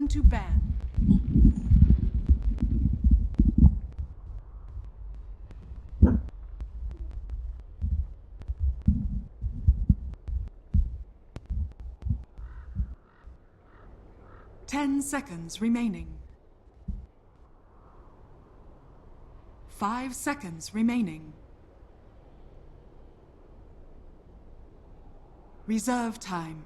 to ban. Ten seconds remaining. 5 seconds remaining. Reserve time.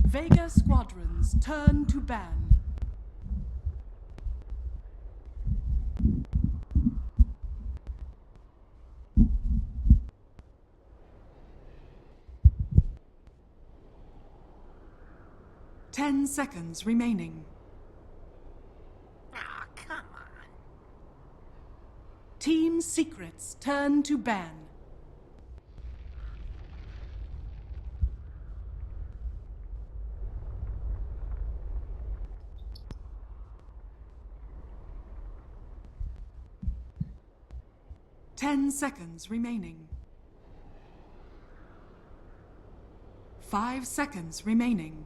Vega squadrons turn to ban. Ten seconds remaining. Ah, come on. Team secrets turn to ban. Ten seconds remaining. 5 seconds remaining.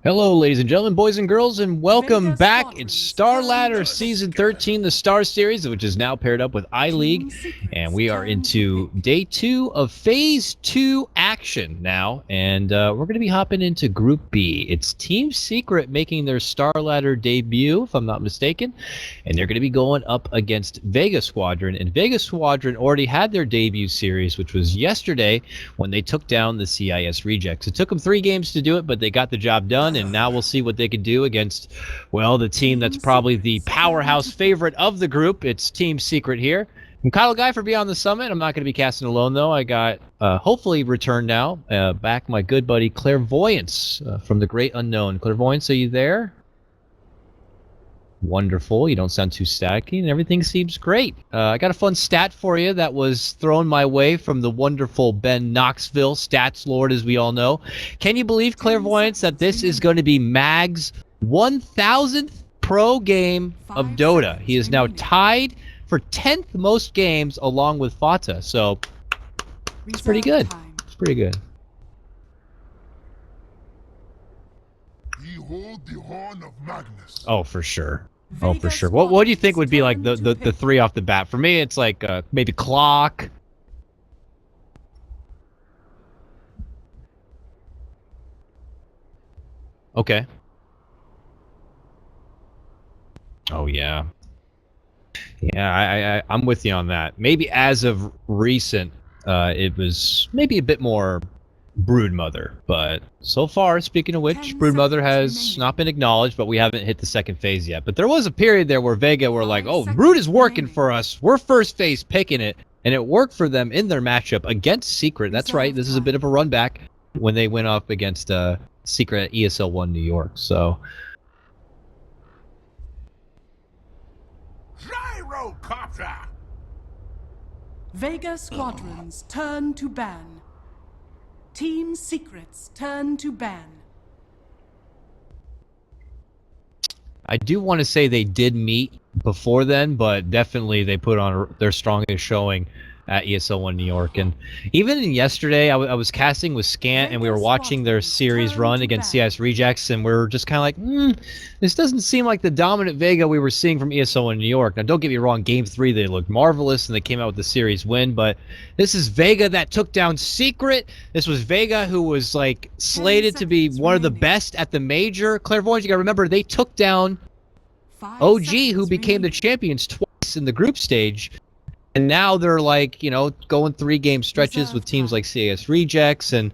Hello, ladies and gentlemen, boys and girls, and welcome Vega back. squadrons It's Starladder turn Season 13, the Star Series, which is now paired up with iLeague, and we are into Day 2 of Phase 2 action now, and we're going to be hopping into Group B. It's Team Secret making their Starladder debut, if I'm not mistaken, and they're going to be going up against Vega Squadron, and Vega Squadron already had their debut series, which was yesterday when they took down the CIS Rejects. It took them 3 games to do it, but they got the job done, and now we'll see what they can do against, well, the team that's probably the powerhouse favorite of the group. It's Team Secret here. I'm Kyle Guy for Beyond the Summit. I'm not going to be casting alone, though. I got, hopefully returned now, back my good buddy Clairvoyance from the Great Unknown. Clairvoyance, are you there? Wonderful. You don't sound too staticky, and everything seems great. I got a fun stat for you that was thrown my way from the wonderful Ben Knoxville, Stats Lord, as we all know. Can you believe, Clairvoyance, that this is going to be Mag's 1,000th pro game of Dota? He is now tied for 10th most games along with Fata, so it's pretty good. It's pretty good. Behold the horn of Magnus. Oh, for sure. Oh, for sure. What do you think would be like the 3 off the bat? For me, it's like maybe Clock. Okay. Oh, yeah. Yeah, I'm with you on that. Maybe as of recent, it was maybe a bit more Broodmother, but so far, speaking of which, Broodmother has not been acknowledged, but we haven't hit the second phase yet. But there was a period there where Vega were like, oh, Brood is working for us. We're first phase picking it, and it worked for them in their matchup against Secret. That's right, this is a bit of a run back when they went up against Secret at ESL 1 New York, so... Gyrocopter! Vega squadrons turn to ban. Team secrets turn to ban. I do want to say they did meet before then, but definitely they put on their strongest showing at ESL 1 New York. And even in yesterday, I was casting with Scant, and we were watching their series run against CIS Rejects, and we were just kind of like, this doesn't seem like the dominant Vega we were seeing from ESL 1 New York. Now, don't get me wrong, Game 3, they looked marvelous, and they came out with the series win, but this is Vega that took down Secret. This was Vega who was, like, slated to be one of the best at the major. Clairvoyance, you gotta remember, they took down OG, who became the champions twice in the group stage. And now they're like, you know, going 3-game stretches with teams like CIS Rejects, and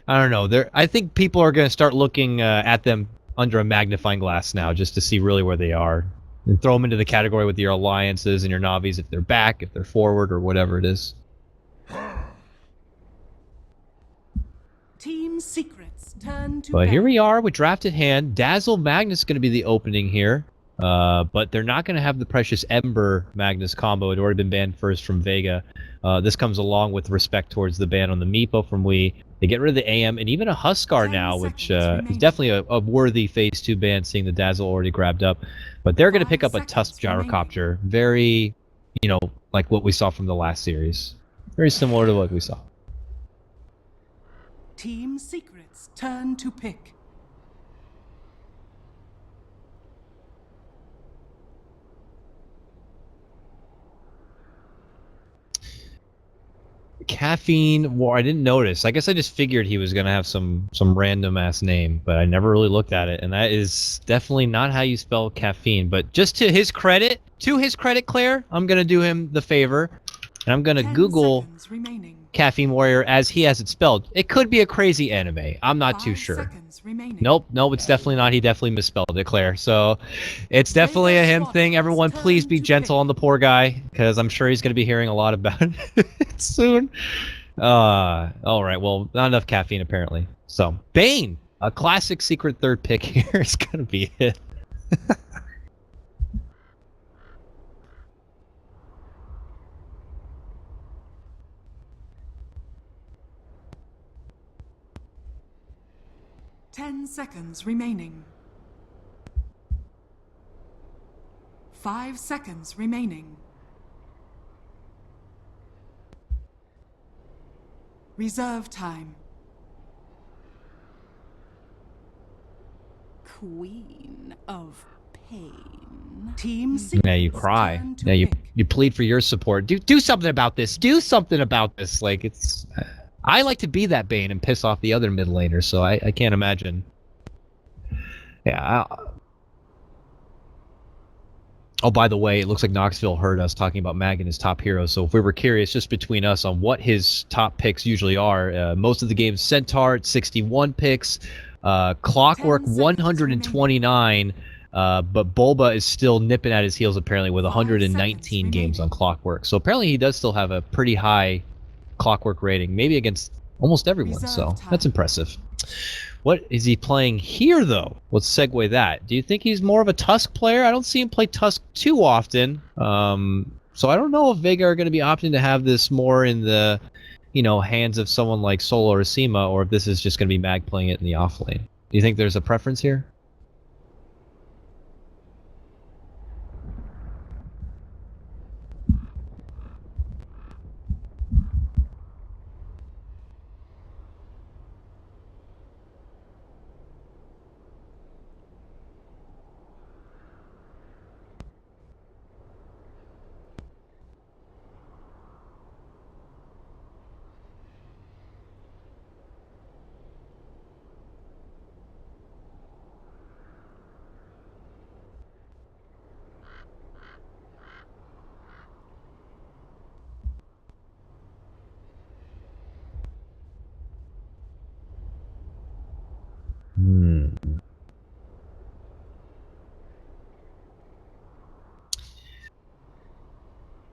I don't know. I think people are going to start looking at them under a magnifying glass now, just to see really where they are, and throw them into the category with your alliances and your Navis if they're back, if they're forward, or whatever it is. Team secrets turn to But ban. here we are with drafted hand. Dazzle Magnus going to be the opening here. But they're not going to have the precious Ember Magnus combo. It had already been banned first from Vega. This comes along with respect towards the ban on the Meepo from Wii. They get rid of the AM and even a Huskar now, which is definitely a worthy Phase 2 ban, seeing the Dazzle already grabbed up. But they're going to pick up a Tusk Gyrocopter. Very, you know, like what we saw from the last series. Very similar to what we saw. Team Secret's turn to pick. Caffeine War. I didn't notice. I guess I just figured he was gonna have some random ass name, but I never really looked at it. And that is definitely not how you spell caffeine. But just to his credit, Claire, I'm gonna do him the favor, and I'm gonna Google Caffeine Warrior as he has it spelled. It could be a crazy anime. I'm not too sure. Nope, it's definitely not. He definitely misspelled it, Claire. So it's definitely a him thing. Everyone, please be gentle on the poor guy, because I'm sure he's going to be hearing a lot about it soon. All right, well, not enough caffeine, apparently. So, Bane, a classic secret third pick here is going to be it. Ten seconds remaining. 5 seconds remaining. Reserve time. Queen of Pain. Team Secret's Now you cry. turn to Now you pick. plead for your support. Do something about this. Do something about this. Like, it's... I like to be that Bane and piss off the other mid laners, so I can't imagine. Yeah. Oh, by the way, it looks like Knoxville heard us talking about Mag and his top heroes, so if we were curious just between us on what his top picks usually are, most of the games, Centaur at 61 picks, Clockwork 129, but Bulba is still nipping at his heels apparently with 119 games on Clockwork. So apparently he does still have a pretty high Clockwork rating, maybe against almost everyone, so that's impressive. What is he playing here, though? Let's segue that. Do you think he's more of a Tusk player? I don't see him play Tusk too often, so I don't know if Vega are going to be opting to have this more in the, you know, hands of someone like Solo or Sema, or if this is just going to be Mag playing it in the off lane. Do you think there's a preference here?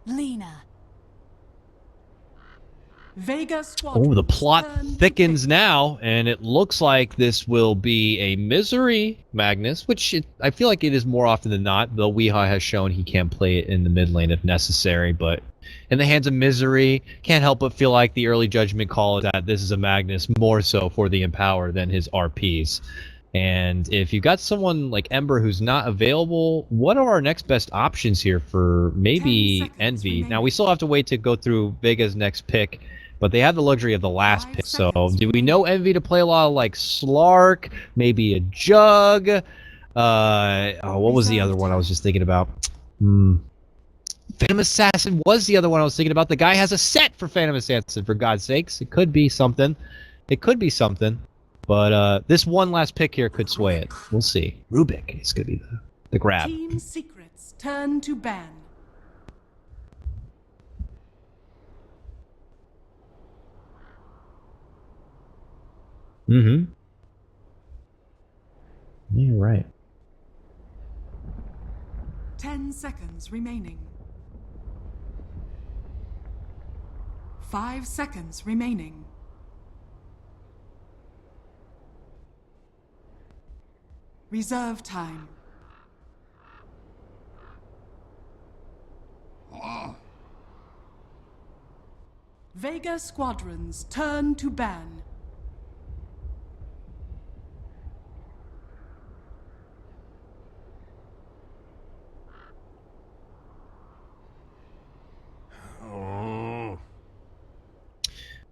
Lena. Vega Squadron. Oh, the plot thickens now, and it looks like this will be a Misery Magnus, which I feel like it is more often than not, though Weehaw has shown he can play it in the mid lane if necessary, but in the hands of Misery, can't help but feel like the early judgment call is that this is a Magnus more so for the Empower than his RPs. And if you've got someone like Ember who's not available, what are our next best options here for maybe Envy? Remaining. Now, we still have to wait to go through Vega's next pick, but they have the luxury of the last pick. So do we know Envy to play a lot of like Slark, maybe a Jug? What was the other one I was just thinking about? Phantom Assassin was the other one I was thinking about. The guy has a set for Phantom Assassin, for God's sakes. It could be something. It could be something. But this one last pick here could sway it. We'll see. Rubik is going to be the grab. Team Secret's turn to ban. Mm-hmm. You're right. 10 seconds remaining. 5 seconds remaining. Reserve time. Vega squadrons turn to ban.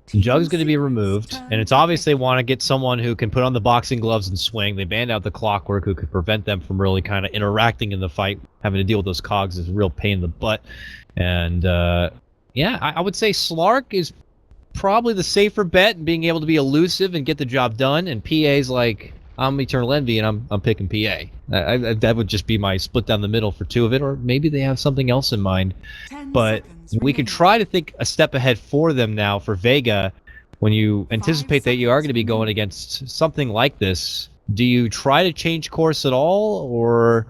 Jug's going to be removed, and it's obvious they want to get someone who can put on the boxing gloves and swing. They banned out the clockwork, who could prevent them from really kind of interacting in the fight. Having to deal with those cogs is a real pain in the butt. And, yeah, I would say Slark is probably the safer bet in being able to be elusive and get the job done, and PA's like, I'm Eternal Envy, and I'm picking PA. That would just be my split down the middle for two of it, or maybe they have something else in mind. But we can try to think a step ahead for them now for Vega. When you anticipate that you are going to be going against something like this, do you try to change course at all, or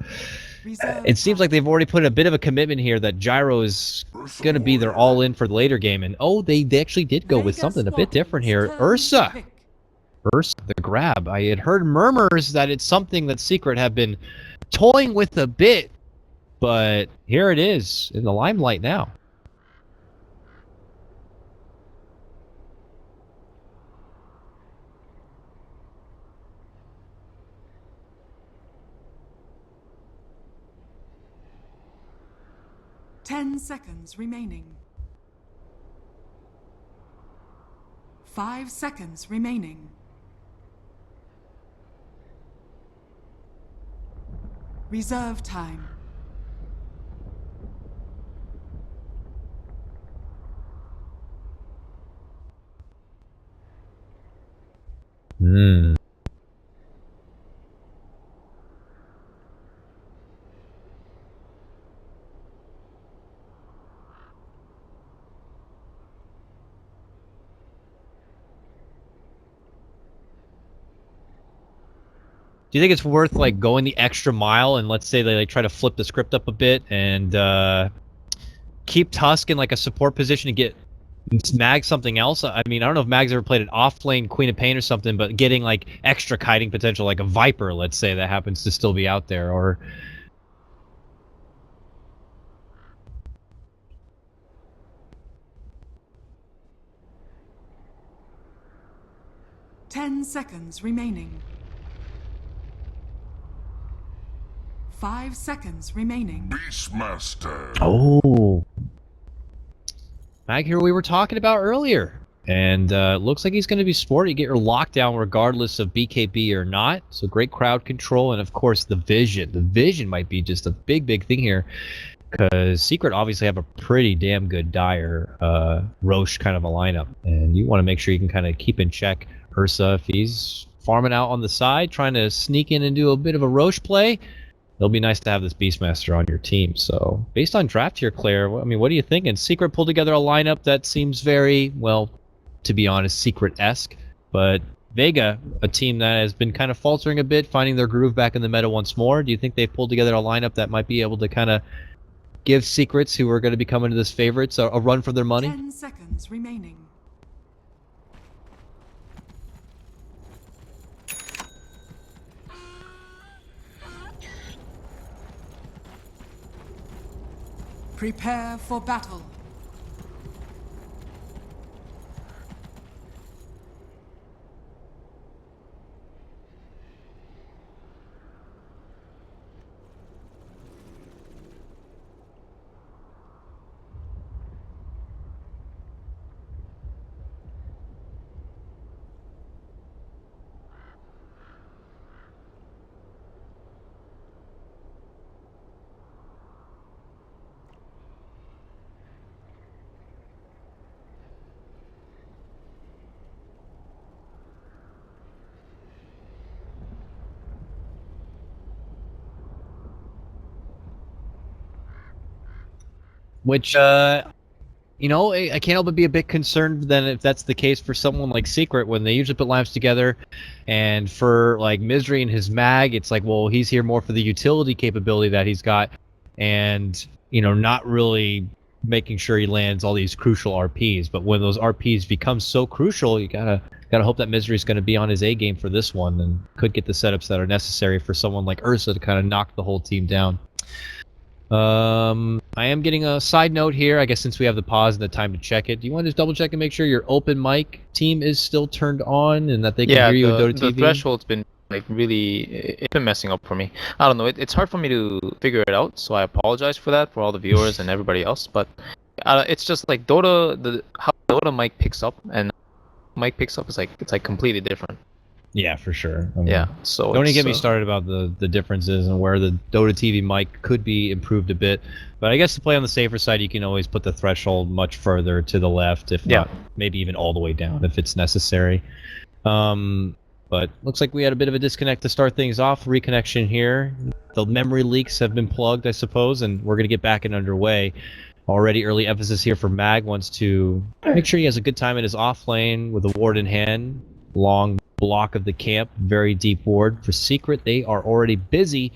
it seems like they've already put a bit of a commitment here that Gyro is going to be their all-in for the later game, and they actually did go with something a bit different here. Ursa, the grab. I had heard murmurs that it's something that Secret have been toying with a bit, but here it is in the limelight now. Ten seconds remaining. 5 seconds remaining. Reserve time. Do you think it's worth like going the extra mile and let's say they like try to flip the script up a bit and keep Tusk in like a support position to get Mag something else? I mean, I don't know if Mag's ever played an off-lane Queen of Pain or something, but getting like extra kiting potential, like a Viper, let's say, that happens to still be out there, or... Ten seconds remaining. 5 seconds remaining. Beastmaster. Oh. Mag here we were talking about earlier. And looks like he's going to be sporty. You get your lockdown regardless of BKB or not. So great crowd control. And of course the vision. The vision might be just a big, big thing here. Because Secret obviously have a pretty damn good Dire Roche kind of a lineup. And you want to make sure you can kind of keep in check Ursa if he's farming out on the side, trying to sneak in and do a bit of a Roche play. It'll be nice to have this Beastmaster on your team. So, based on draft here, Claire, I mean, what are you thinking? Secret pulled together a lineup that seems very, well, to be honest, Secret-esque. But Vega, a team that has been kind of faltering a bit, finding their groove back in the meta once more. Do you think they've pulled together a lineup that might be able to kind of give Secrets, who are going to be coming to this favorites, a run for their money? 10 seconds remaining. Prepare for battle. Which, you know, I can't help but be a bit concerned then if that's the case for someone like Secret, when they usually put lineups together, and for, like, Misery and his Mag, it's like, well, he's here more for the utility capability that he's got, and, you know, not really making sure he lands all these crucial RPs. But when those RPs become so crucial, you gotta hope that Misery's gonna be on his A game for this one, and could get the setups that are necessary for someone like Ursa to kind of knock the whole team down. I am getting a side note here. I guess since we have the pause and the time to check it, do you want to just double check and make sure your open mic team is still turned on and that they can hear you with Dota TV? The threshold's been like really, it's been messing up for me. I don't know. It's hard for me to figure it out, so I apologize for that for all the viewers and everybody else. But it's just like Dota, how Dota mic picks up and mic picks up is like it's like completely different. Yeah, for sure. I mean, Yeah, so don't even get me started about the differences and where the Dota TV mic could be improved a bit. But I guess to play on the safer side, you can always put the threshold much further to the left, if not maybe even all the way down if it's necessary. But looks like we had a bit of a disconnect to start things off. Reconnection here. The memory leaks have been plugged, I suppose, and we're going to get back and underway. Already early emphasis here for Mag. Wants to make sure he has a good time in his off lane with a ward in hand. Long block of the camp, very deep ward. For Secret, they are already busy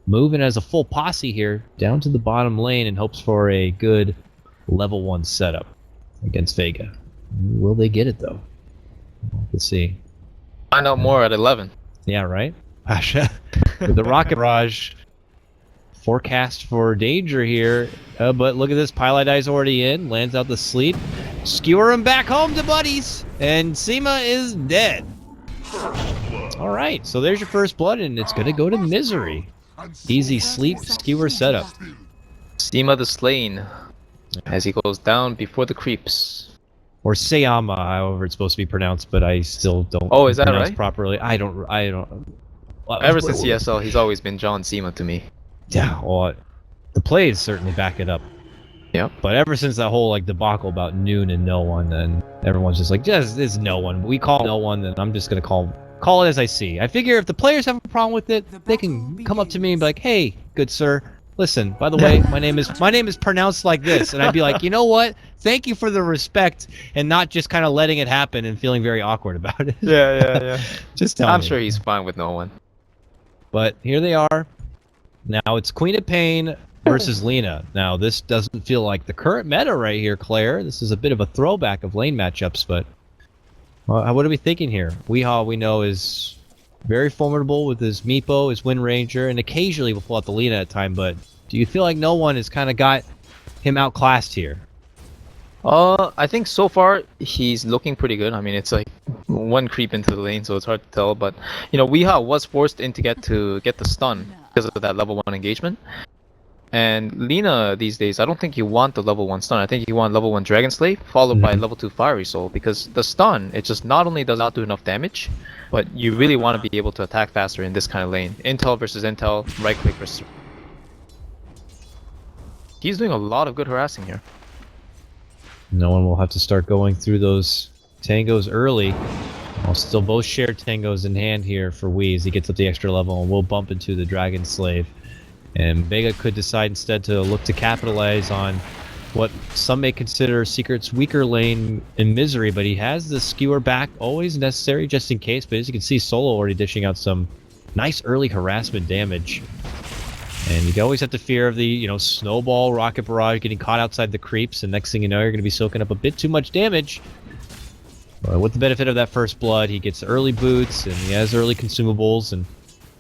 moving as a full posse here down to the bottom lane in hopes for a good level 1 setup against Vega. Will they get it though? Let's see. Find out more at 11. Yeah, right? Pasha with the rocket barrage. Forecast for danger here, but look at this. Pilot Eye's already in, lands out the sleep. Skewer him back home to buddies, and Seema is dead. Alright, so there's your first blood, and it's gonna go to Misery. Easy sleep, skewer setup. Seema the slain as he goes down before the creeps. Or Sayama, however it's supposed to be pronounced, but I still don't is that pronounce right? properly. I don't. Well, Ever since ESL, he's always been John Seema to me. Yeah, well, the plays certainly back it up. Yep. But ever since that whole like debacle about Noon and No One, and everyone's just like, just it's No One. We call No One, then I'm just gonna call it as I see. I figure if the players have a problem with it, they can come up to me and be like, "Hey, good sir, listen. By the way, my name is pronounced like this," and I'd be like, "You know what? Thank you for the respect and not just kind of letting it happen and feeling very awkward about it." Yeah. Just tell me. I'm sure he's fine with No One. But here they are. Now it's Queen of Pain versus Lina. Now this doesn't feel like the current meta right here, Claire. This is a bit of a throwback of lane matchups, but what are we thinking here? Weehaw, we know, is very formidable with his Meepo, his Wind Ranger, and occasionally will pull out the Lina at time, but do you feel like No One has kind of got him outclassed here? I think so far he's looking pretty good. I mean, it's like one creep into the lane, so it's hard to tell. But you know, Weehaw was forced in to get the stun because of that level 1 engagement. And Lina these days, I don't think you want the level 1 stun. I think you want level 1 Dragon Slave followed by level 2 Fiery Soul, because the stun, it just not only does not do enough damage, but you really want to be able to attack faster in this kind of lane. Intel versus Intel, right click versus. He's doing a lot of good harassing here. No One will have to start going through those tangos early. While still both share tangos in hand here for Wee as he gets up the extra level, and we'll bump into the Dragon Slave. And Vega could decide instead to look to capitalize on what some may consider Secret's weaker lane in Misery, but he has the skewer back, always necessary just in case. But as you can see, Solo already dishing out some nice early harassment damage. And you always have to fear of the, you know, snowball, rocket barrage getting caught outside the creeps, and next thing you know, you're going to be soaking up a bit too much damage. With the benefit of that first blood, he gets early boots, and he has early consumables, and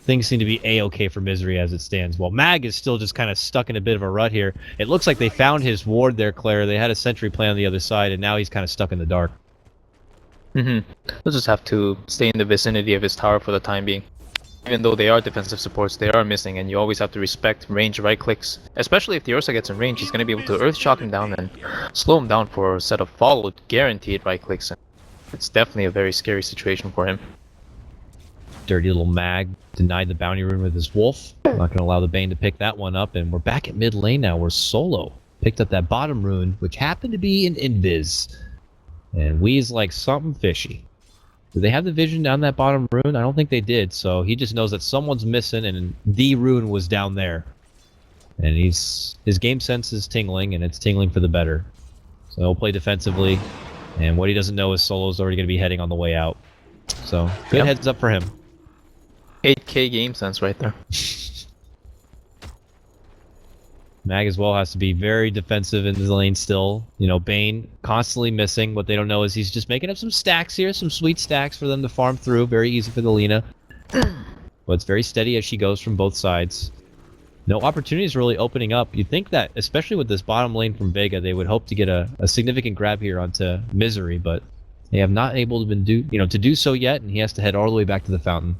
things seem to be a-okay for Misery as it stands. While Mag is still just kind of stuck in a bit of a rut here. It looks like they found his ward there, Claire. They had a sentry plan on the other side, and now he's kind of stuck in the dark. They'll just have to stay in the vicinity of his tower for the time being. Even though they are defensive supports, they are missing, and you always have to respect range right clicks. Especially if the Ursa gets in range, he's going to be able to earth shock him down and slow him down for a set of followed, guaranteed right clicks. It's definitely a very scary situation for him. Dirty little Mag denied the bounty rune with his wolf. Not going to allow the Bane to pick that one up, and we're back at mid lane now where Solo picked up that bottom rune, which happened to be an Invis. And Wee's like something fishy. Did they have the vision down that bottom rune? I don't think they did, so he just knows that someone's missing and the rune was down there. And his game sense is tingling, and it's tingling for the better. So he'll play defensively, and what he doesn't know is Solo's already going to be heading on the way out. So good heads up for him. 8k game sense right there. Mag as well has to be very defensive in the lane still. You know, Bane constantly missing. What they don't know is he's just making up some stacks here, some sweet stacks for them to farm through. Very easy for the Lina. But it's very steady as she goes from both sides. No opportunities really opening up. You'd think that, especially with this bottom lane from Vega, they would hope to get a significant grab here onto Misery, but they have not able to do so yet, and he has to head all the way back to the fountain.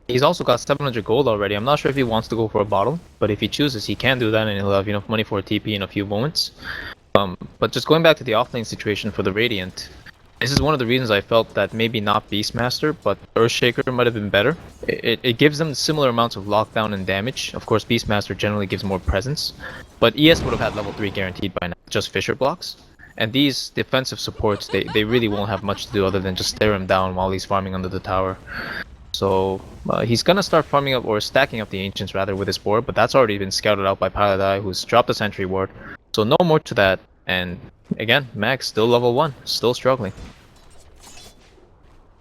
He's also got 700 gold already. I'm not sure if he wants to go for a bottle, but if he chooses, he can do that, and he'll have enough money for a TP in a few moments. But just going back to the offlane situation for the Radiant, this is one of the reasons I felt that maybe not Beastmaster, but Earthshaker might have been better. It gives them similar amounts of lockdown and damage. Of course, Beastmaster generally gives more presence, but ES would have had level 3 guaranteed by now, just Fissure blocks. And these defensive supports, they really won't have much to do other than just stare him down while he's farming under the tower. So he's gonna start farming up, or stacking up the Ancients rather, with his board, but that's already been scouted out by Paladai, who's dropped a sentry ward. So no more to that, and again, Max still level 1, still struggling.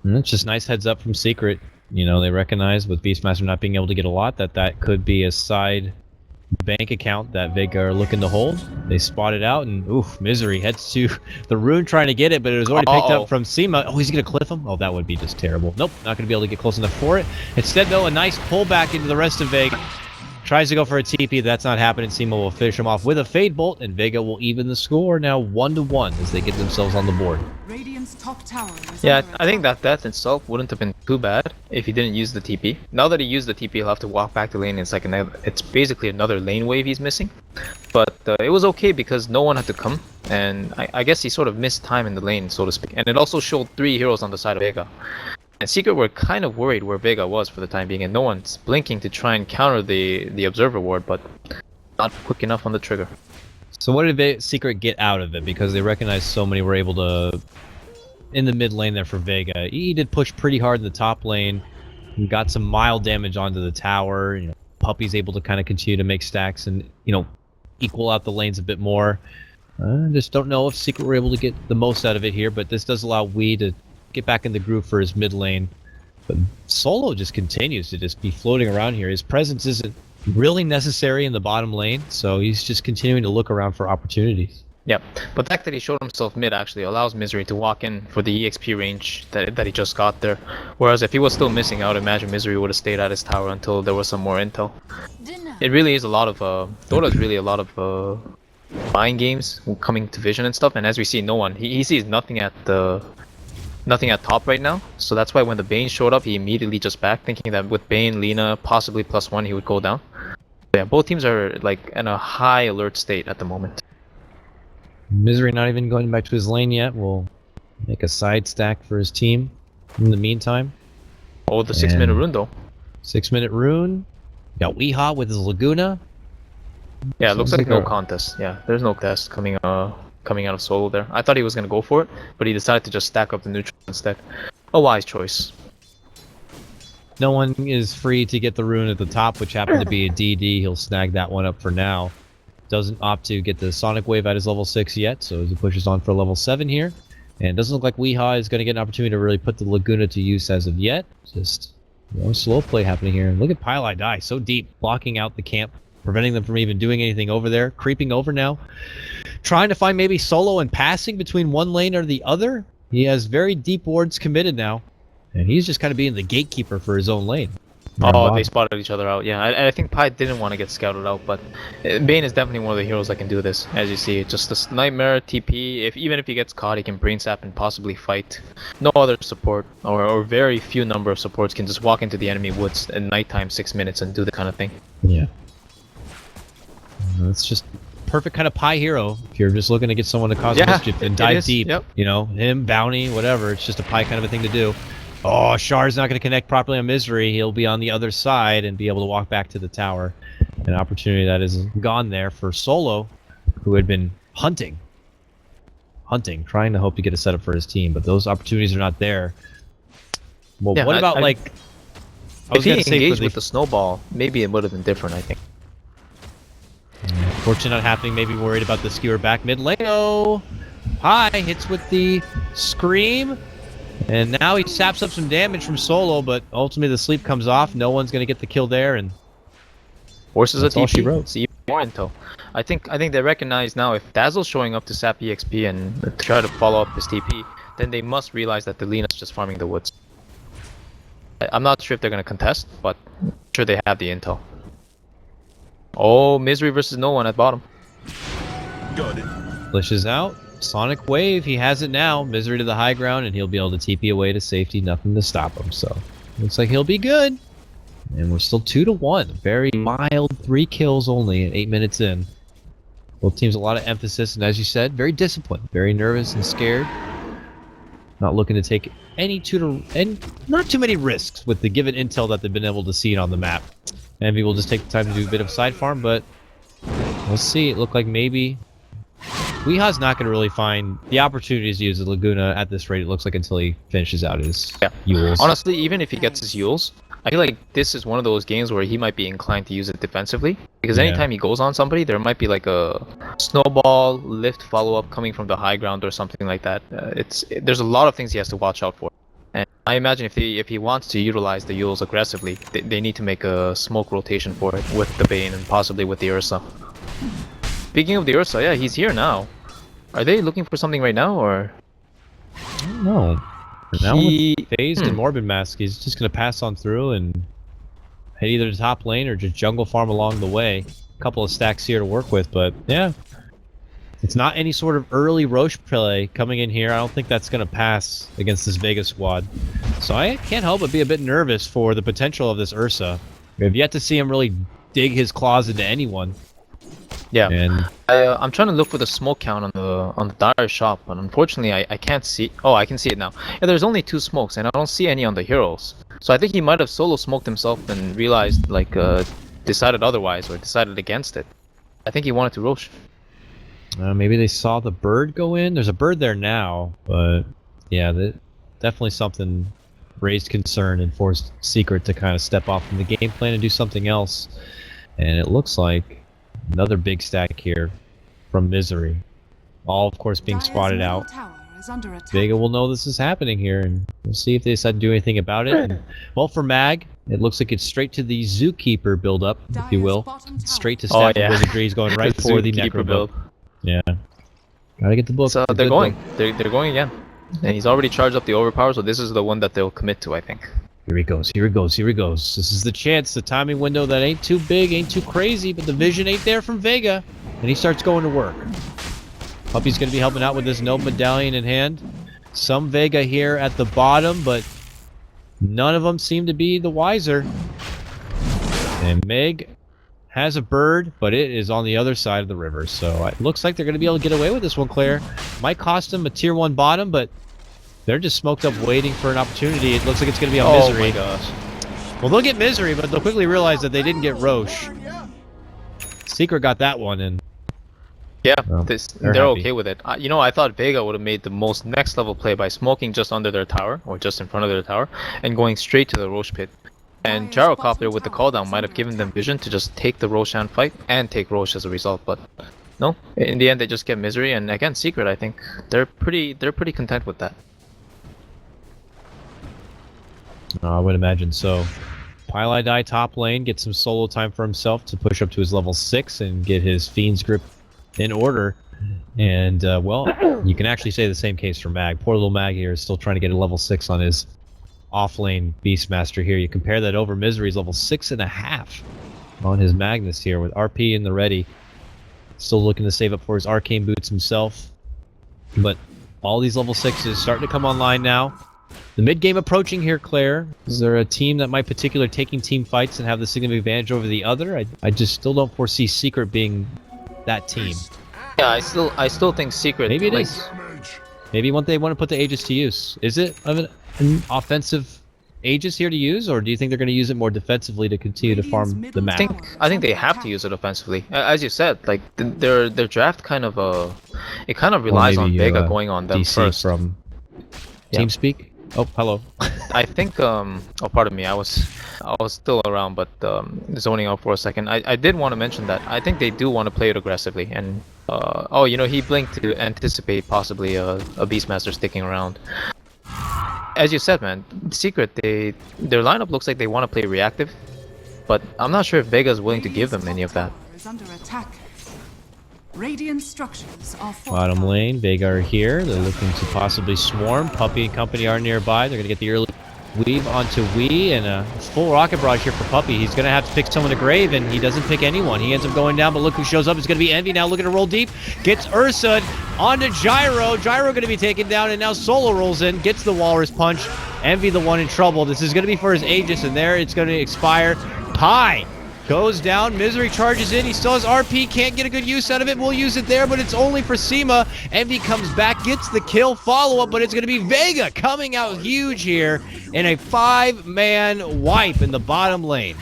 And it's just nice heads up from Secret. You know, they recognize with Beastmaster not being able to get a lot, that could be a side bank account that Vega are looking to hold. They spot it out, and oof, Misery heads to the rune trying to get it, but it was already picked up from Seema. Oh, he's gonna cliff him? Oh, that would be just terrible. Nope, not gonna be able to get close enough for it. Instead, though, a nice pullback into the rest of Vega. Tries to go for a TP, that's not happening. Seema will finish him off with a Fade Bolt, and Vega will even the score now 1-1 as they get themselves on the board. Radiant's top tower is Yeah, under I think attack. that death itself wouldn't have been too bad if he didn't use the TP. Now that he used the TP, he'll have to walk back to lane. It's basically another lane wave he's missing. But it was okay because no one had to come, and I guess he sort of missed time in the lane, so to speak. And it also showed 3 heroes on the side of Vega. And Secret were kind of worried where Vega was for the time being, and no one's blinking to try and counter the Observer ward, but not quick enough on the trigger. So what did Secret get out of it? Because they recognized so many were able to, in the mid lane there for Vega. He did push pretty hard in the top lane, and got some mild damage onto the tower. You know, Puppy's able to kind of continue to make stacks and, you know, equal out the lanes a bit more. Just don't know if Secret were able to get the most out of it here, but this does allow Wee to get back in the groove for his mid lane. But Solo just continues to just be floating around here. His presence isn't really necessary in the bottom lane, so he's just continuing to look around for opportunities. Yeah, but the fact that he showed himself mid actually allows Misery to walk in for the EXP range that he just got there. Whereas if he was still missing out, imagine Misery would have stayed at his tower until there was some more intel. It really is a lot of Dota's really a lot of mind games coming to vision and stuff, and as we see, no one he sees nothing at top right now. So that's why when the Bane showed up, he immediately just backed, thinking that with Bane, Lina, possibly +1, he would go down. But yeah, both teams are like in a high alert state at the moment. Misery not even going back to his lane yet. Will make a side stack for his team in the meantime. Oh, the 6-minute rune though. 6-minute rune. Got Weehaw with his Laguna. Yeah, it looks like no a- contest. Yeah, there's no test coming out of Solo there. I thought he was gonna go for it, but he decided to just stack up the neutral instead. A wise choice. No one is free to get the rune at the top, which happened to be a DD. He'll snag that one up for now. Doesn't opt to get the Sonic Wave at his level 6 yet, so as he pushes on for level 7 here. And it doesn't look like Weehaw is going to get an opportunity to really put the Laguna to use as of yet. Just, you know, slow play happening here. Look at Pylai die so deep, blocking out the camp, preventing them from even doing anything over there. Creeping over now. Trying to find maybe solo and passing between one lane or the other. He has very deep wards committed now. And he's just kind of being the gatekeeper for his own lane. Oh, they spotted each other out. Yeah, I think Pi didn't want to get scouted out, but Bane is definitely one of the heroes that can do this. As you see, just this Nightmare, TP, even if he gets caught, he can Brain Sap and possibly fight. No other support, or very few number of supports can just walk into the enemy woods at nighttime 6 minutes and do the kind of thing. Yeah. It's just perfect kind of Pi hero. If you're just looking to get someone to cause mischief and dive deep, yep. You know, him, Bounty, whatever, it's just a Pi kind of a thing to do. Oh, Shar's not going to connect properly on Misery. He'll be on the other side and be able to walk back to the tower. An opportunity that is gone there for Solo, who had been hunting, trying to hope to get a setup for his team, but those opportunities are not there. Well, Yeah, what about, I if he engaged with the snowball, maybe it would have been different, I think. Fortune not happening, maybe worried about the skewer back mid lane. Oh, Pi hits with the Scream. And now he saps up some damage from Solo, but ultimately the sleep comes off. No one's going to get the kill there, and Forces that's a all TP. she wrote. See more intel. I think they recognize now if Dazzle's showing up to sap EXP and try to follow up his TP, then they must realize that the Lina's just farming the woods. I'm not sure if they're going to contest, but I'm sure they have the intel. Oh, Misery versus no one at bottom. Got it. Flishes out. Sonic Wave, he has it now. Misery to the high ground, and he'll be able to TP away to safety. Nothing to stop him, so looks like he'll be good. And we're still 2-1. Very mild 3 kills only at 8 minutes in. Both teams a lot of emphasis, and as you said, very disciplined, very nervous and scared. Not looking to take not too many risks with the given intel that they've been able to see on the map. Envy will just take the time to do a bit of side farm, but we'll see. It looked like maybe Weeha's not going to really find the opportunities to use the Laguna at this rate, it looks like, until he finishes out his Yules. Honestly, even if he gets his Yules, I feel like this is one of those games where he might be inclined to use it defensively. Because anytime he goes on somebody, there might be like a snowball, lift, follow-up coming from the high ground or something like that. There's a lot of things he has to watch out for. And I imagine if he wants to utilize the Yules aggressively, they need to make a smoke rotation for it with the Bane and possibly with the Ursa. Speaking of the Ursa, yeah, he's here now. Are they looking for something right now, or? I don't know. Now with Phased and Morbid Mask, he's just going to pass on through and hit either the top lane or just jungle farm along the way. A couple of stacks here to work with, but yeah. It's not any sort of early Roche play coming in here. I don't think that's going to pass against this Vega squad. So I can't help but be a bit nervous for the potential of this Ursa. We have yet to see him really dig his claws into anyone. Yeah, and I'm trying to look for the smoke count on the dire shop, but unfortunately I can't see. Oh, I can see it now. Yeah, there's only 2 smokes, and I don't see any on the heroes. So I think he might have solo smoked himself and realized, like, decided otherwise or decided against it. I think he wanted to Roche. Maybe they saw the bird go in. There's a bird there now, but yeah, definitely something raised concern and forced Secret to kind of step off from the game plan and do something else. And it looks like another big stack here from Misery. All, of course, being spotted out. Vega will know this is happening here, and we'll see if they decide to do anything about it. And, well, for Mag, it looks like it's straight to the Zookeeper build-up, if you will. Straight to Staff of Wizardry. He's going right for the Necro build. Yeah. Gotta get the book. So they're going. They're going again. And he's already charged up the overpower, so this is the one that they'll commit to, I think. Here he goes, here he goes, here he goes. This is the chance, the timing window that ain't too big, ain't too crazy, but the vision ain't there from Vega. And he starts going to work. Puppy's going to be helping out with this no medallion in hand. Some Vega here at the bottom, but none of them seem to be the wiser. And Meg has a bird, but it is on the other side of the river. So it looks like they're going to be able to get away with this one, Claire. Might cost them a tier 1 bottom, but they're just smoked up waiting for an opportunity. It looks like it's going to be on Misery. Oh my gosh. Well, they'll get Misery, but they'll quickly realize that they didn't get Roche. Secret got that one, and yeah, well, they're okay with it. You know, I thought Vega would have made the most next level play by smoking just under their tower, or just in front of their tower, and going straight to the Roche pit. And Gyrocopter with the cooldown might have given them vision to just take the Roshan fight and take Roche as a result, but no. In the end, they just get Misery, and again, Secret, I think they're pretty content with that. I would imagine so. Pili die top lane, get some solo time for himself to push up to his level 6 and get his Fiend's Grip in order. And, well, you can actually say the same case for Mag. Poor little Mag here is still trying to get a level 6 on his off-lane Beastmaster here. You compare that over Misery's level 6.5 on his Magnus here with RP in the ready. Still looking to save up for his Arcane Boots himself. But all these level 6s starting to come online now. The mid-game approaching here, Claire. Is there a team that might particularly taking team fights and have the significant advantage over the other? I just still don't foresee Secret being that team. Yeah, I still think Secret. Maybe it is. Maybe they want to put the Aegis to use. Is it an offensive Aegis here to use, or do you think they're going to use it more defensively to continue to farm the map? I think they have to use it offensively. As you said, like their draft kind of it kind of relies on Vega going on them DC first. From TeamSpeak. Oh, hello. I think oh, pardon me, I was still around, but zoning out for a second. I did want to mention that I think they do want to play it aggressively, and oh, you know, he blinked to anticipate possibly a Beastmaster sticking around. As you said, man, Secret, their lineup looks like they want to play reactive, but I'm not sure if Vega's willing to give them any of that. Radiant structures are Bottom lane, Vega are here. They're looking to possibly swarm. Puppy and company are nearby. They're going to get the early Weave onto Wee, and a full rocket barrage here for Puppy. He's going to have to pick someone to grave, and he doesn't pick anyone. He ends up going down, but look who shows up. It's going to be Envy now looking to roll deep. Gets Ursa onto Gyro. Gyro going to be taken down, and now Solo rolls in, gets the Walrus Punch. Envy the one in trouble. This is going to be for his Aegis, and there it's going to expire. Pi goes down. Misery charges in. He still has RP. Can't get a good use out of it. We'll use it there, but it's only for Sema. Envy comes back, gets the kill. Follow-up, but it's going to be Vega coming out huge here in a 5-man wipe in the bottom lane.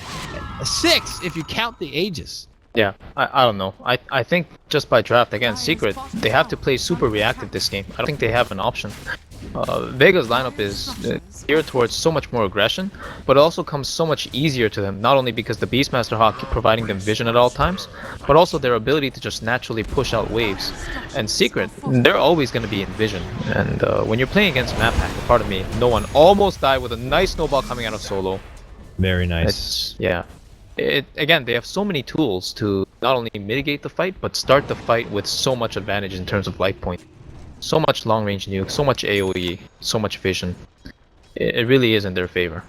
6 if you count the Aegis. Yeah, I don't know. I think just by draft, again, Secret, they have to play super reactive this game. I don't think they have an option. Vega's lineup is geared towards so much more aggression, but it also comes so much easier to them, not only because the Beastmaster Hawk keep providing them vision at all times, but also their ability to just naturally push out waves. And Secret, they're always going to be in vision, and when you're playing against Map Hacker, pardon me, no one almost died with a nice snowball coming out of Solo. Very nice. Yeah. Again, they have so many tools to not only mitigate the fight, but start the fight with so much advantage in terms of life point. So much long-range nuke, so much AoE, so much vision. It really is in their favor.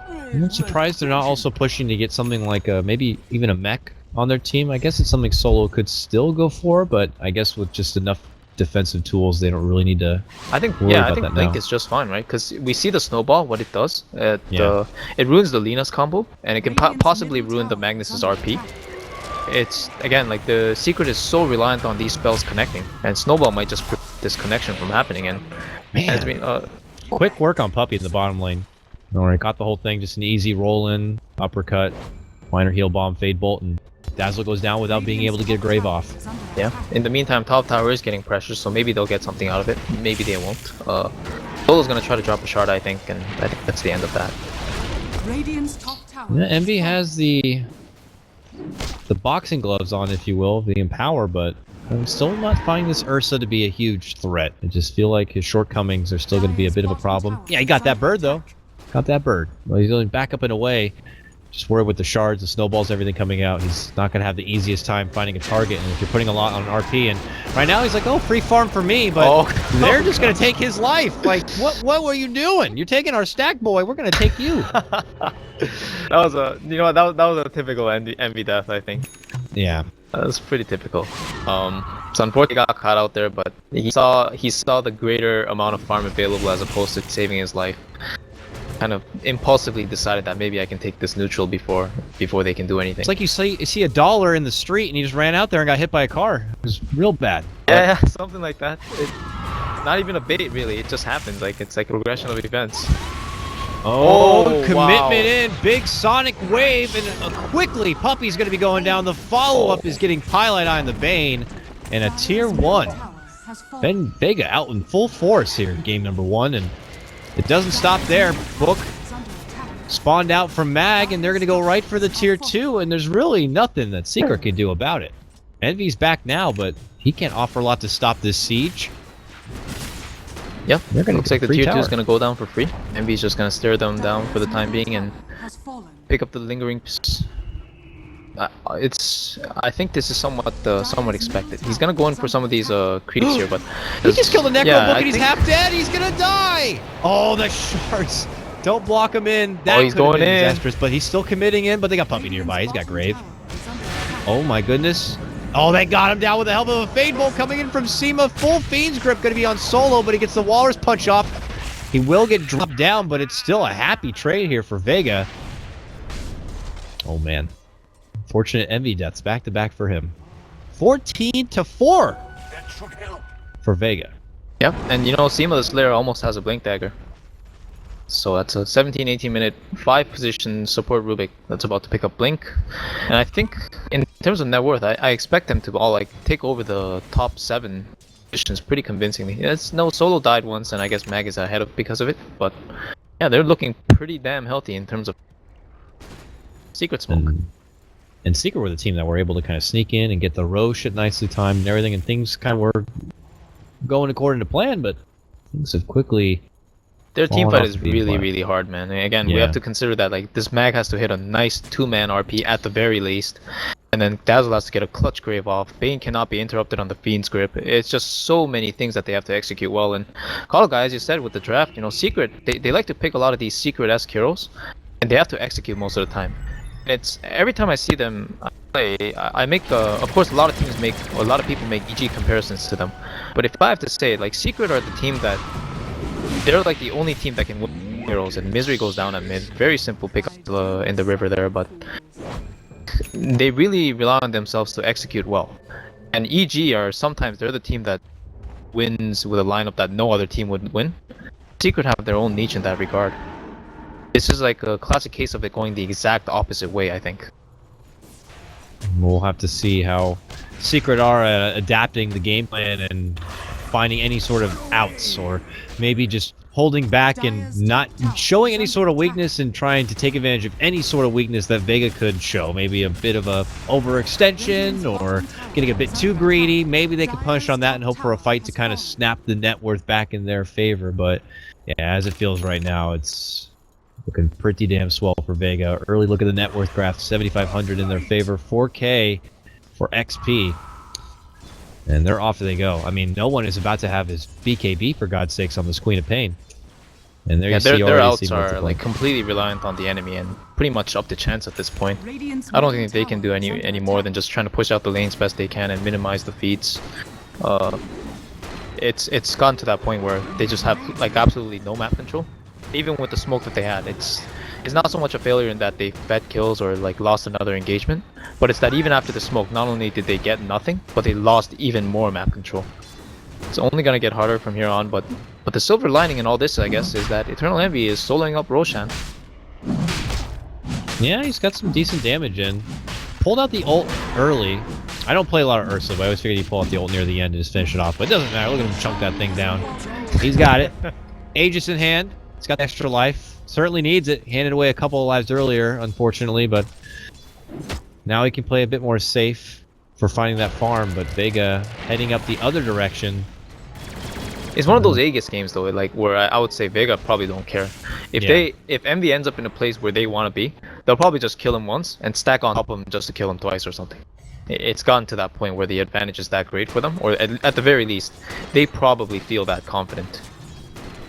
I'm surprised they're not also pushing to get something like maybe even a mech on their team. I guess it's something Solo could still go for, but I guess with just enough defensive tools, they don't really need to. I think Blink is just fine, right? Because we see the snowball, what it does. It ruins the Lina's combo, and it can possibly ruin the Magnus's RP. It's again like the Secret is so reliant on these spells connecting, and Snowball might just prevent this connection from happening. And man, quick work on Puppy in the bottom lane. Alright, got the whole thing, just an easy roll in, uppercut, minor heal bomb, fade bolt, and Dazzle goes down without being able to get a grave off. Yeah. In the meantime, top tower is getting pressure, so maybe they'll get something out of it. Maybe they won't. Solo's gonna try to drop a shard, I think, and I think that's the end of that. Radiant's top tower. Yeah, Envy has the boxing gloves on, if you will, the Empower, but I'm still not finding this Ursa to be a huge threat. I just feel like his shortcomings are still going to be a bit of a problem. Yeah, he got that bird, though. Got that bird. Well, he's going back up and away. Just worried with the shards, the snowballs, everything coming out. He's not going to have the easiest time finding a target, and if you're putting a lot on an RP, and right now he's like, oh, free farm for me, but they're just going to take his life. Like, what were you doing? You're taking our stack boy. We're going to take you. That was that was a typical envy death, I think. Yeah. That was pretty typical. So unfortunately he got caught out there, but he saw the greater amount of farm available as opposed to saving his life. Kind of impulsively decided that maybe I can take this neutral before they can do anything. It's like you see $1 in the street and he just ran out there and got hit by a car. It was real bad. Yeah, something like that. It's not even a bait really, it just happens. Like it's like a progression of events. Oh, commitment in, big sonic wave, and quickly Puppy's going to be going down. The follow-up is getting Pilot Eye on the Bane, and a tier 1. Ben Vega out in full force here in game number 1, and it doesn't stop there. Book spawned out from Mag, and they're going to go right for the tier 2, and there's really nothing that Secret can do about it. Envy's back now, but he can't offer a lot to stop this siege. Yep, looks like the tier 2 is going to go down for free. Envy's just going to stare them down for the time being and pick up the lingering pieces. I think this is somewhat expected. He's going to go in for some of these creeps here, but he just killed a Necro Book and he's half dead. He's going to die. Oh, the shards. Don't block him in. That he's going in. Disastrous, but he's still committing in, but they got Puppy nearby. He's got Grave. Oh my goodness. Oh, they got him down with the help of a Fade Bolt coming in from Sema. Full Fiend's Grip going to be on Solo, but he gets the Walrus Punch off. He will get dropped down, but it's still a happy trade here for Vega. Oh, man. Fortunate Envy deaths back-to-back for him. 14-4 for Vega. Yep, and you know, Sema the Slayer almost has a Blink Dagger. So that's a 17-18 minute 5-position support Rubik that's about to pick up Blink. And I think in terms of net worth, I expect them to all like take over the top 7 positions pretty convincingly. Solo died once, and I guess Mag is ahead of because of it. But yeah, they're looking pretty damn healthy in terms of Secret Smoke. And Secret were the team that were able to kind of sneak in and get the row shit nicely timed and everything, and things kind of were going according to plan, but things have quickly... Their team fight is really hard, man. And again, we have to consider that like this Mag has to hit a nice 2-man RP at the very least. And then Dazzle has to get a clutch grave off. Bane cannot be interrupted on the Fiend's grip. It's just so many things that they have to execute well. And Call Guy, as you said with the draft, you know, Secret, they like to pick a lot of these Secret-esque heroes, and they have to execute most of the time. And it's every time I see them play, I make of course a lot of people make EG comparisons to them. But if I have to say, like, Secret are the team that they're like the only team that can win heroes, and Misery goes down at mid. Very simple pick up in the river there, but they really rely on themselves to execute well. And EG are sometimes they're the team that wins with a lineup that no other team would win. Secret have their own niche in that regard. This is like a classic case of it going the exact opposite way, I think. We'll have to see how Secret are at adapting the game plan and finding any sort of outs, or maybe just holding back and not showing any sort of weakness and trying to take advantage of any sort of weakness that Vega could show. Maybe a bit of a overextension or getting a bit too greedy. Maybe they could punish on that and hope for a fight to kind of snap the net worth back in their favor. But yeah, as it feels right now, it's looking pretty damn swell for Vega. Early look at the net worth graph, 7,500 in their favor, 4K for XP. And they're off they go. I mean, no one is about to have his BKB, for God's sakes, on this Queen of Pain. And there you see their outs see are like completely reliant on the enemy and pretty much up to chance at this point. I don't think they can do any more than just trying to push out the lanes best they can and minimize the feeds. It's gotten to that point where they just have like absolutely no map control. Even with the smoke that they had, it's not so much a failure in that they fed kills or like lost another engagement, but it's that even after the smoke, not only did they get nothing, but they lost even more map control. It's only gonna get harder from here on, but the silver lining in all this, I guess, is that Eternal Envy is soloing up Roshan. Yeah, he's got some decent damage in. Pulled out the ult early. I don't play a lot of Ursa, but I always figured he'd pull out the ult near the end and just finish it off. But it doesn't matter. Look at him chunk that thing down. He's got it. Aegis in hand. He's got extra life. Certainly needs it. Handed away a couple of lives earlier, unfortunately, but now he can play a bit more safe for finding that farm. But Vega heading up the other direction. It's one of those Aegis games though, like where I would say Vega probably don't care. If Envy ends up in a place where they want to be, they'll probably just kill him once and stack on top of him just to kill him twice or something. It's gotten to that point where the advantage is that great for them, or at the very least, they probably feel that confident.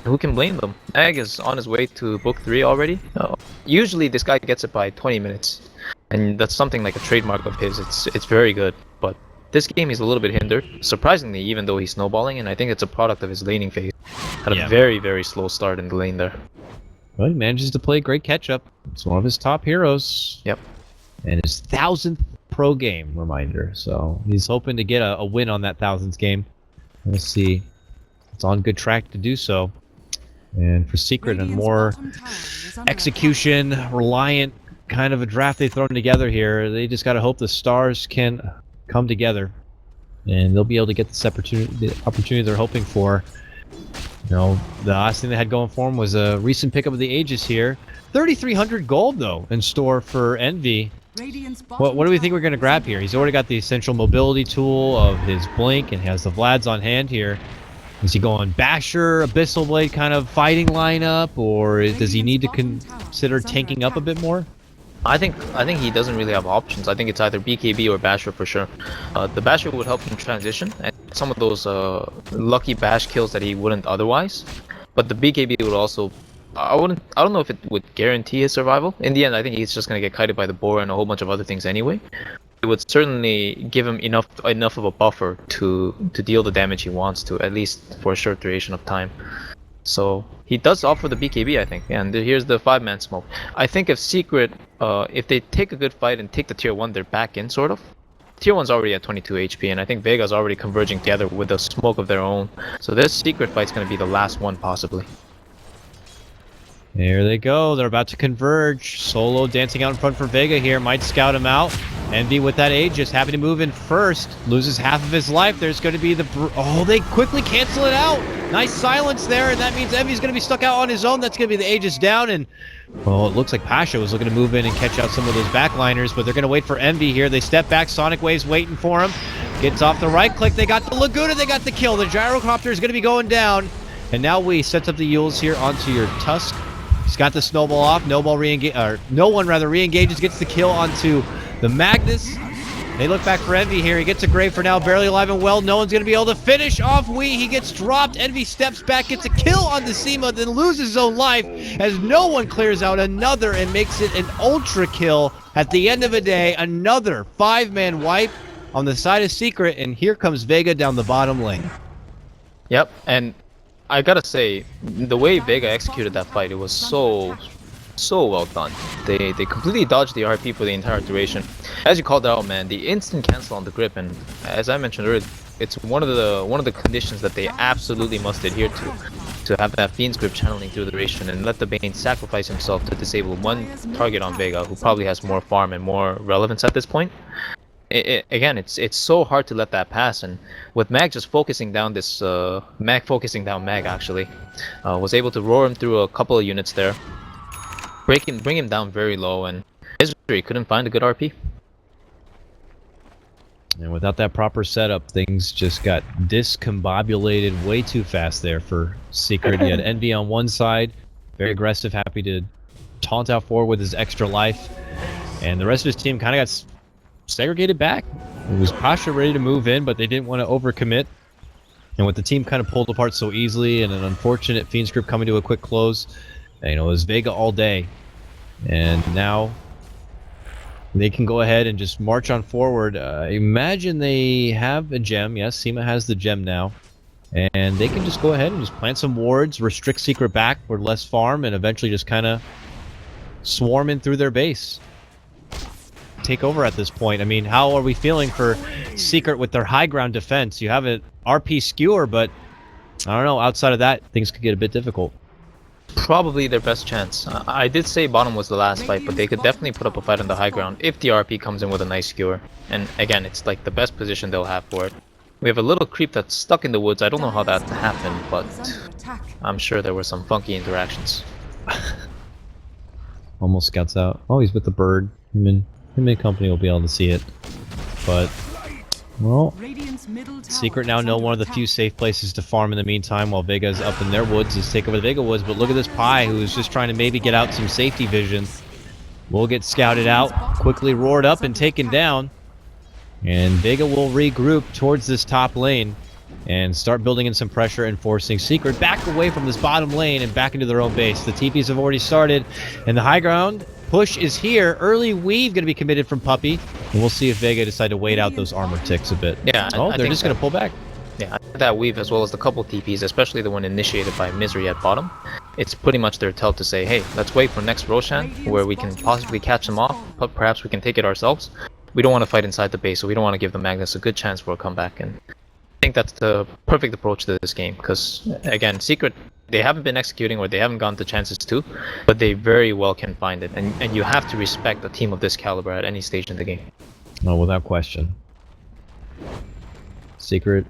Who can blame them? Ag is on his way to book 3 already. Usually this guy gets it by 20 minutes, and that's something like a trademark of his. It's very good, but this game he's a little bit hindered, surprisingly, even though he's snowballing, and I think it's a product of his laning phase. Had a very, very slow start in the lane there. Well, he manages to play great catch-up. It's one of his top heroes. Yep. And his 1000th pro game, reminder. So he's hoping to get a win on that 1000th game. Let's see. It's on good track to do so. And for Secret, a more execution-reliant kind of a draft they've thrown together here. They just got to hope the stars can come together, and they'll be able to get this opportunity they're hoping for. You know, the last thing they had going for them was a recent pickup of the Aegis here. 3,300 gold, though, in store for Envy. What do we think we're going to grab here? He's already got the essential mobility tool of his Blink and has the Vlads on hand here. Is he going Basher, Abyssal Blade kind of fighting lineup, or does he need to consider tanking up a bit more? I think he doesn't really have options. I think it's either BKB or Basher for sure. The Basher would help him transition and some of those lucky bash kills that he wouldn't otherwise. But the BKB would also, I don't know if it would guarantee his survival. In the end, I think he's just gonna get kited by the boar and a whole bunch of other things anyway. It would certainly give him enough of a buffer to deal the damage he wants to, at least for a short duration of time. So he does offer the BKB, I think. And here's the 5-man smoke. I think if Secret, if they take a good fight and take the tier 1, they're back in, sort of. Tier 1's already at 22 HP, and I think Vega's already converging together with a smoke of their own. So this Secret fight's going to be the last one, possibly. There they go. They're about to converge. Solo dancing out in front for Vega here. Might scout him out. Envy with that Aegis, happy to move in first. Loses half of his life. There's going to be the... Oh, they quickly cancel it out. Nice silence there, and that means Envy's going to be stuck out on his own. That's going to be the Aegis down, and... Well, it looks like Pasha was looking to move in and catch out some of those backliners, but they're going to wait for Envy here. They step back. Sonic Wave's waiting for him. Gets off the right click. They got the Laguna. They got the kill. The Gyrocopter is going to be going down. And now we set up the Yules here onto your Tusk. He's got the snowball off. No one re-engages, gets the kill onto the Magnus. They look back for Envy here. He gets a grave for now, barely alive and well. No one's going to be able to finish off Wee. He gets dropped. Envy steps back, gets a kill on the Seema, then loses his own life as no one clears out another and makes it an ultra kill. At the end of the day, another 5-man wipe on the side of Secret, and here comes Vega down the bottom lane. Yep, and I gotta say, the way Vega executed that fight, it was so well done. They completely dodged the RP for the entire duration. As you called out, man, the instant cancel on the grip, and as I mentioned earlier, it's one of the conditions that they absolutely must adhere to have that Fiend's grip channeling through the duration and let the Bane sacrifice himself to disable one target on Vega, who probably has more farm and more relevance at this point. Again, it's so hard to let that pass, and with Mag just focusing down this Mag actually was able to roar him through a couple of units there, bring him down very low, and Misery couldn't find a good RP. And without that proper setup, things just got discombobulated way too fast there for Secret. He had Envy on one side, very aggressive, happy to taunt out forward with his extra life, and the rest of his team kind of got segregated back. It was Pasha ready to move in, but they didn't want to overcommit. And with the team kind of pulled apart so easily, and an unfortunate Fiend's grip coming to a quick close, it was Vega all day. And now they can go ahead and just march on forward. Imagine they have a gem. Yes, Seema has the gem now. And they can just go ahead and just plant some wards, restrict Secret back for less farm, and eventually just kind of swarm in through their base. Take over at this point. I mean, how are we feeling for Secret with their high ground defense? You have an RP skewer, but I don't know, outside of that, things could get a bit difficult. Probably their best chance. I did say bottom was the last fight, but they could definitely put up a fight on the high ground if the RP comes in with a nice skewer. And again, it's like the best position they'll have for it. We have a little creep that's stuck in the woods. I don't know how that happened, but I'm sure there were some funky interactions. Almost scouts out. Oh, he's with the bird. Him and company will be able to see it. But, well, Secret now know one of the few safe places to farm in the meantime while Vega's up in their woods is take over the Vega woods. But look at this Pi who's just trying to maybe get out some safety vision. Will get scouted out, quickly roared up and taken down. And Vega will regroup towards this top lane and start building in some pressure and forcing Secret back away from this bottom lane and back into their own base. The TPs have already started, and the high ground push is here. Early weave going to be committed from Puppey, and we'll see if Vega decide to wait out those armor ticks a bit. Yeah, oh, they're just going to pull back. Yeah, that weave as well as the couple TPs, especially the one initiated by Misery at bottom, it's pretty much their tell to say, hey, let's wait for next Roshan where we can possibly catch them off, but perhaps we can take it ourselves. We don't want to fight inside the base, so we don't want to give the Magnus a good chance for a comeback. And I think that's the perfect approach to this game, because again, Secret, they haven't been executing or they haven't gotten the chances to, but they very well can find it, and you have to respect a team of this caliber at any stage in the game. No, without question. Secret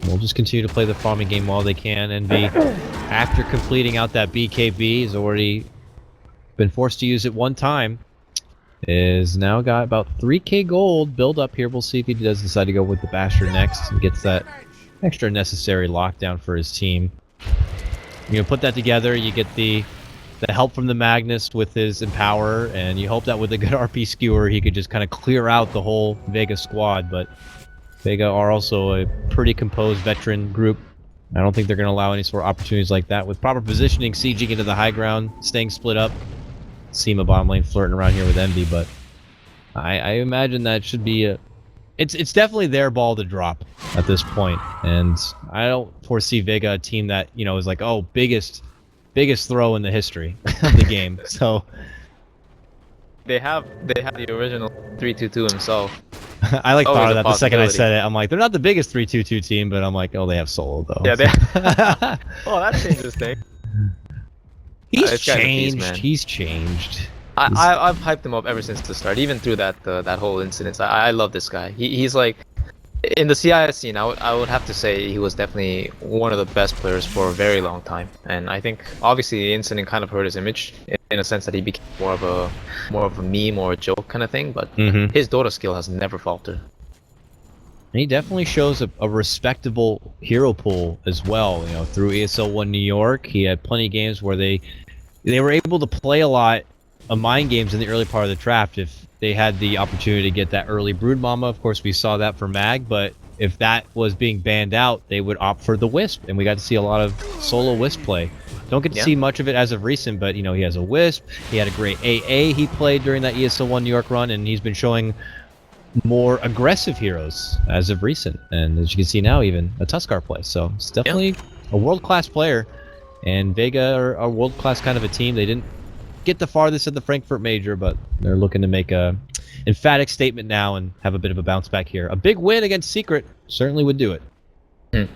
will just continue to play the farming game while they can, and after completing out that BKB, has already been forced to use it one time. Is now got about 3k gold build up here. We'll see if he does decide to go with the Basher next and gets that extra necessary lockdown for his team. You put that together, you get the help from the Magnus with his Empower, and you hope that with a good RP skewer he could just kind of clear out the whole Vega squad. But Vega are also a pretty composed veteran group. I don't think they're going to allow any sort of opportunities like that. With proper positioning, sieging into the high ground, staying split up. Seema bottom lane flirting around here with Envy, but I imagine that should be it's definitely their ball to drop at this point, and I don't foresee Vega a team that is like, oh, biggest throw in the history of the game. So they have the original 3-2-2 himself. I thought of that the second I said it. I'm like, they're not the biggest 3-2-2 team, but I'm like, oh, they have Solo though. Yeah, oh, that changes things. He's changed. He's changed. I've hyped him up ever since the start, even through that whole incident. I love this guy. He's like, in the CIS scene, I would have to say he was definitely one of the best players for a very long time. And I think obviously the incident kind of hurt his image in a sense that he became more of a meme or a joke kind of thing. But his Dota skill has never faltered. And he definitely shows a respectable hero pool as well. Through ESL 1 New York, he had plenty of games where they were able to play a lot of mind games in the early part of the draft if they had the opportunity to get that early Brood Mama. Of course, we saw that for Mag, but if that was being banned out, they would opt for the Wisp, and we got to see a lot of solo Wisp play. Don't get to see much of it as of recent, but, you know, he has a Wisp. He had a great AA he played during that ESL1 New York run, and he's been showing more aggressive heroes as of recent. And as you can see now, even a Tuskar play. So it's definitely a world-class player. And Vega are a world-class kind of a team. They didn't get the farthest at the Frankfurt Major, but they're looking to make a emphatic statement now and have a bit of a bounce back here. A big win against Secret certainly would do it. A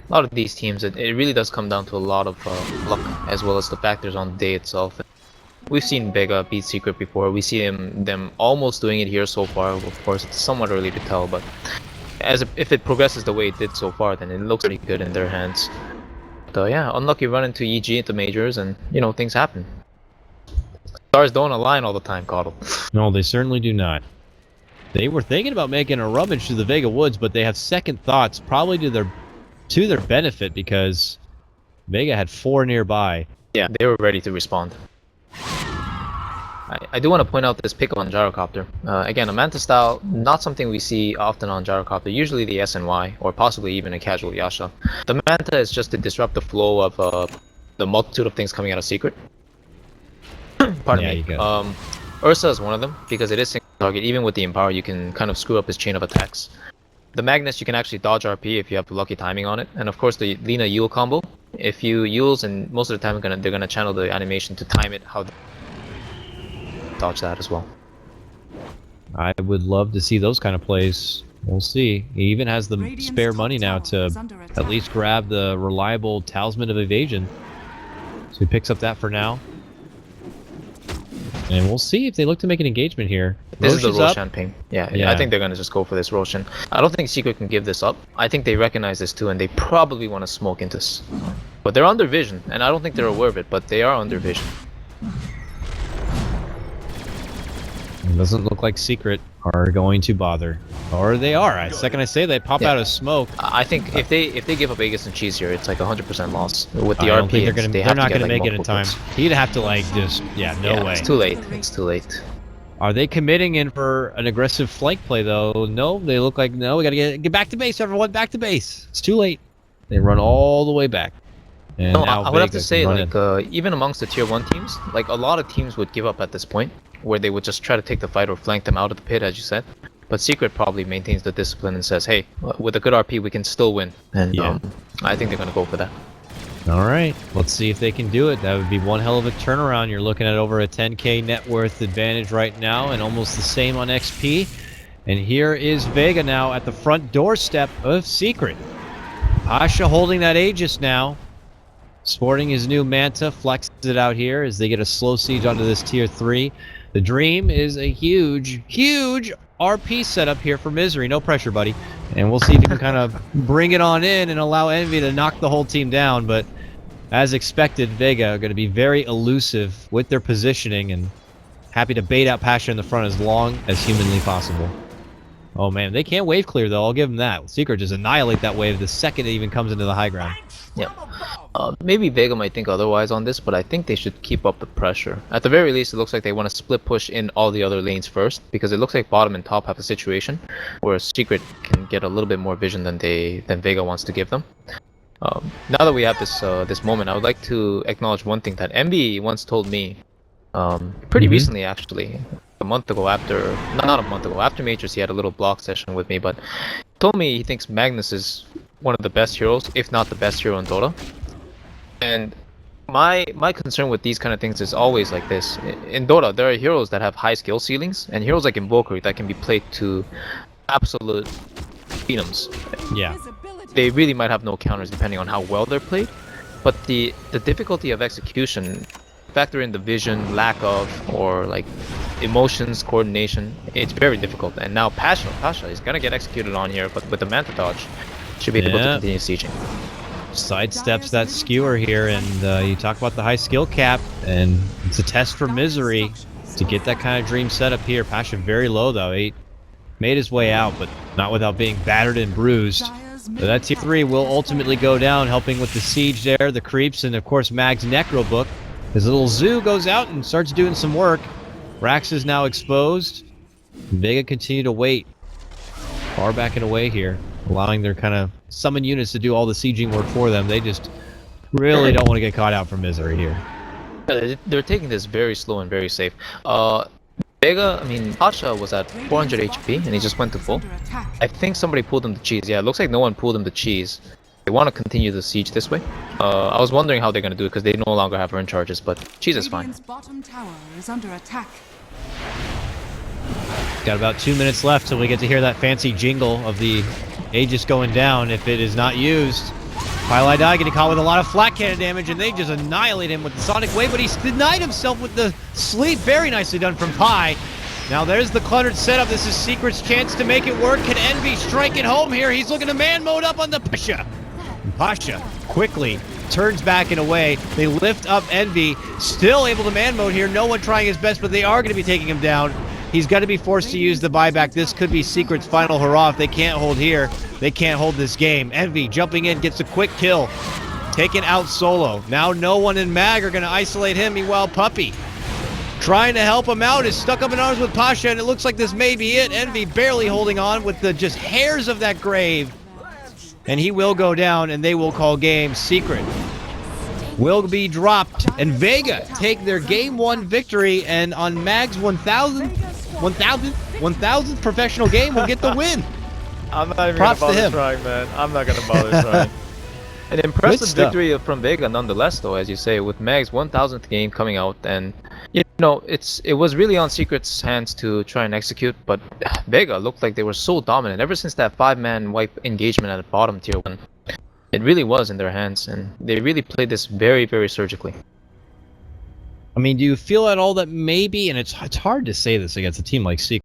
lot of these teams, it really does come down to a lot of luck, as well as the factors on the day itself. We've seen Vega beat Secret before. We see them almost doing it here so far. Of course, it's somewhat early to tell, but if it progresses the way it did so far, then it looks pretty good in their hands. But yeah, unlucky run into EG at the majors, and you know, things happen. Stars don't align all the time, Coddle. No, they certainly do not. They were thinking about making a rummage to the Vega Woods, but they have second thoughts, probably to their benefit, because Vega had 4 nearby. Yeah, they were ready to respond. I do want to point out this pick on Gyrocopter. Again, a Manta style, not something we see often on Gyrocopter, usually the SNY, or possibly even a casual Yasha. The Manta is just to disrupt the flow of the multitude of things coming out of Secret. Pardon me. You go. Ursa is one of them, because it is single target. Even with the Empower, you can kind of screw up his chain of attacks. The Magnus, you can actually dodge RP if you have lucky timing on it. And of course, the Lina Yule combo. If you Yules, and most of the time they're gonna channel the animation to time it how they dodge that as well. I would love to see those kind of plays. We'll see. He even has the spare money now to at least grab the reliable Talisman of Evasion. So he picks up that for now. And we'll see if they look to make an engagement here. This is the Roshan's Roshan ping. Yeah, I think they're gonna just go for this Roshan. I don't think Secret can give this up. I think they recognize this too, and they probably want to smoke into this. But they're under vision, and I don't think they're aware of it, but they are under vision. It doesn't look like Secret are going to bother. Or they are. The second I say they pop out of smoke. I think if they give up Aegis and Cheese here, it's like 100% loss. With the I don't RP, think they're not going to make it in time. He'd have to like just, no way. It's too late. It's too late. Are they committing in for an aggressive flank play though? No, they look like no. We got to get back to base, everyone. Back to base. It's too late. They run all the way back. And no, now I would have Vega to say, can run like, even amongst the tier 1 teams, like a lot of teams would give up at this point, where they would just try to take the fight or flank them out of the pit, as you said. But Secret probably maintains the discipline and says, hey, with a good RP, we can still win. And I think they're going to go for that. All right, let's see if they can do it. That would be one hell of a turnaround. You're looking at over a 10k net worth advantage right now, and almost the same on XP. And here is Vega now at the front doorstep of Secret. Pasha holding that Aegis now. Sporting his new Manta, flexes it out here as they get a slow siege onto this tier 3. The Dream is a huge, huge RP setup here for Misery. No pressure, buddy. And we'll see if he can kind of bring it on in and allow Envy to knock the whole team down. But as expected, Vega are going to be very elusive with their positioning and happy to bait out Pasha in the front as long as humanly possible. Oh man, they can't wave clear though, I'll give them that. Secret just annihilate that wave the second it even comes into the high ground. Yeah. Maybe Vega might think otherwise on this, but I think they should keep up the pressure. At the very least, it looks like they want to split push in all the other lanes first, because it looks like bottom and top have a situation where Secret can get a little bit more vision than Vega wants to give them. Now that we have this moment, I would like to acknowledge one thing that MB once told me, pretty recently actually, a month ago after, not a month ago, after Majors. He had a little block session with me, but he told me he thinks Magnus is one of the best heroes, if not the best hero in Dota. And my concern with these kind of things is always like this. In Dota, there are heroes that have high skill ceilings, and heroes like Invoker that can be played to absolute phenoms. Yeah. They really might have no counters depending on how well they're played, but the difficulty of execution, factor in the vision, lack of, or like emotions, coordination, it's very difficult. And now Pasha is gonna get executed on here, but with the Manta dodge, should be able to continue sieging. Sidesteps that skewer here, and you talk about the high skill cap, and it's a test for Misery to get that kind of dream setup here. Pasha very low though. He made his way out, but not without being battered and bruised. So that tier 3 will ultimately go down, helping with the siege there, the creeps, and of course Mag's Necro Book. His little zoo goes out and starts doing some work. Rax is now exposed. Vega continue to wait. Far backing away here, allowing their kind of summon units to do all the sieging work for them. They just really don't want to get caught out for misery here. They're taking this very slow and very safe. Vega, I mean, Pasha was at 400 HP and he just went to full. Under attack. I think somebody pulled him the cheese. Yeah, it looks like no one pulled him the cheese. They want to continue the siege this way. I was wondering how they're going to do it because they no longer have run charges, but cheese is fine. Radiant's bottom tower is under attack. Got about 2 minutes left till we get to hear that fancy jingle of the Aegis going down if it is not used. Qualifier getting caught with a lot of flat cannon damage, and they just annihilate him with the Sonic Wave, but he's denied himself with the sleep. Very nicely done from Pi. Now there's the cluttered setup. This is Secret's chance to make it work. Can Envy strike it home here? He's looking to man mode up on the Pasha. Pasha quickly turns back and away. They lift up Envy, still able to man mode here. No one trying his best, but they are going to be taking him down. He's got to be forced to use the buyback. This could be Secret's final hurrah. If they can't hold here, they can't hold this game. Envy jumping in, gets a quick kill. Taken out solo. Now no one in Mag are going to isolate him. Meanwhile, Puppy trying to help him out is stuck up in arms with Pasha, and it looks like this may be it. Envy barely holding on with the just hairs of that grave. And he will go down, and they will call game. Secret will be dropped, and Vega take their game 1 victory, and on Mag's 1000th professional game will get the win. I'm not even Props gonna to bother him. trying, man. I'm not gonna bother trying. An impressive stuff. victory from Vega, nonetheless, though, as you say, with Mag's 1000th game coming out, and you know, it was really on Secret's hands to try and execute, but Vega looked like they were so dominant ever since that 5-man wipe engagement at the bottom tier 1. It really was in their hands, and they really played this very, very surgically. I mean, do you feel at all that maybe, and it's hard to say this against a team like Secret,